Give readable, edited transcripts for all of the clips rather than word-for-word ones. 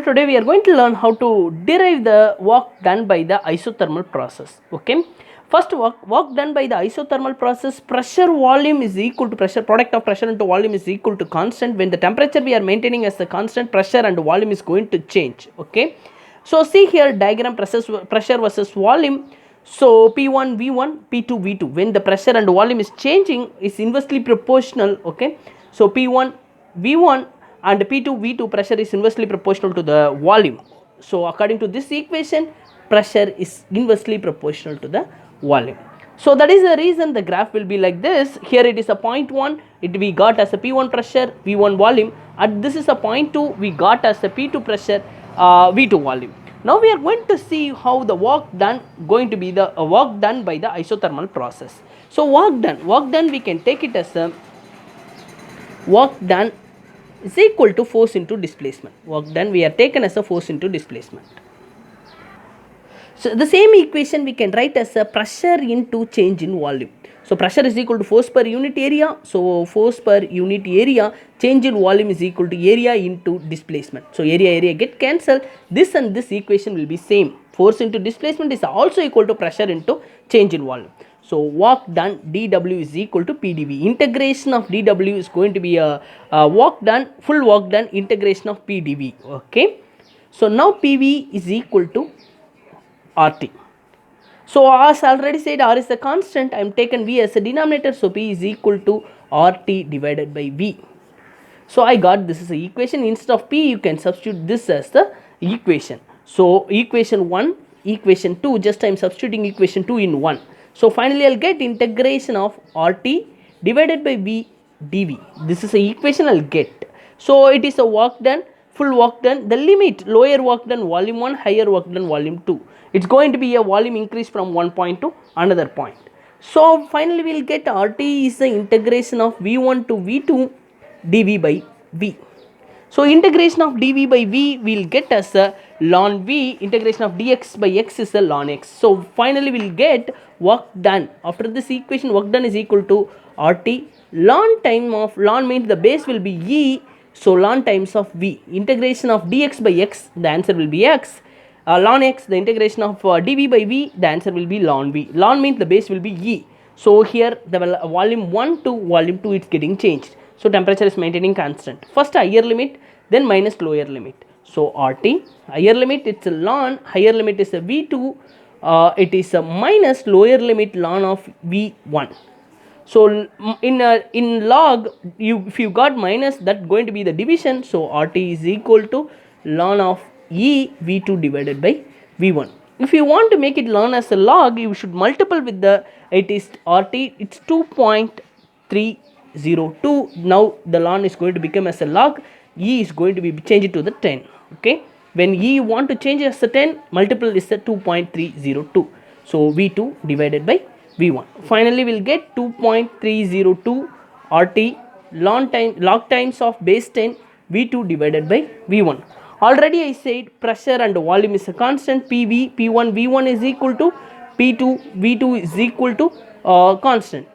Today we are going to learn how to derive the work done by the isothermal process. Okay, first work done by the isothermal process, pressure volume is equal to pressure, product of pressure into volume is equal to constant. When the temperature we are maintaining as the constant, pressure and volume is going to change. Okay, so see here diagram, pressure versus volume. So P1 V1, P2 V2, when the pressure and volume is changing is inversely proportional. Okay, so P1 V1 and P2 V2 pressure is inversely proportional to the volume. So according to this equation, pressure is inversely proportional to the volume. So that is the reason the graph will be like this. Here it is a point 1, it we got as a P1 pressure, V1 volume. At this is a point 2, we got as a P2 pressure, V2 volume. Now we are going to see how the work done going to be the work done by the isothermal process. So work done we can take it as a work done is equal to force into displacement. Work done we are taken as a force into displacement. So the same equation we can write as a pressure into change in volume. So pressure is equal to force per unit area. So force per unit area, change in volume is equal to area into displacement. So area get cancelled. This and this equation will be same. Force into displacement is also equal to pressure into change in volume. So work done dW is equal to PdV. Integration of dW is going to be a work done, full work done integration of PdV. Okay. So now PV is equal to RT. So as already said, R is a constant. I am taken V as a denominator. So P is equal to RT divided by V. So I got this is the equation. Instead of P, you can substitute this as the equation. So equation 1, equation 2, just I am substituting equation 2 in 1. So finally I will get integration of RT divided by V dV. This is the equation I will get. So it is a work done, full work done, the limit lower work done volume 1, higher work done volume 2. It's going to be a volume increase from one point to another point. So finally we will get RT is the integration of V1 to V2 dV by V. So integration of dV by V will get as a ln V, integration of dx by x is a ln x. So finally we will get work done. After this equation, work done is equal to RT ln time of, ln means the base will be E, so ln times of V. Integration of dx by x, the answer will be x. Ln x, the integration of dV by V, the answer will be ln V. Ln means the base will be E. So here the volume 1 to volume 2 is getting changed. So temperature is maintaining constant. First higher limit, then minus lower limit. So RT, higher limit it's a ln, higher limit is a V2, it is a minus lower limit ln of V1. So in log, if you got minus, that going to be the division. So RT is equal to ln of E V2 divided by V1. If you want to make it ln as a log, you should multiple with the, it is RT, it's 2.302. Now the ln is going to become as a log, E is going to be changed to the 10. Okay, when E you want to change as a 10, multiple is the 2.302. So V2 divided by V1. Finally we will get 2.302 RT log times of base 10 V2 divided by V1. Already I said pressure and volume is a constant. PV, P1, V1 is equal to P2, V2 is equal to constant.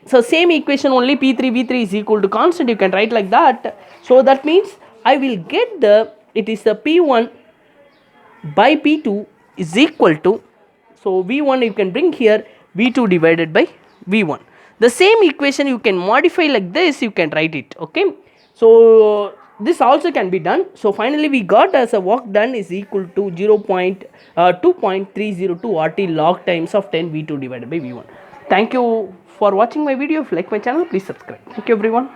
So same equation only, P3, V3 is equal to constant. You can write like that. So that means I will get the, it is the P1 by P2 is equal to, so V1 you can bring here, V2 divided by V1. The same equation you can modify like this, you can write it. Okay. So this also can be done. So finally we got as a work done is equal to 2.302 RT log times of 10 V2 divided by V1. Thank you for watching my video. If you like my channel, please subscribe. Thank you everyone.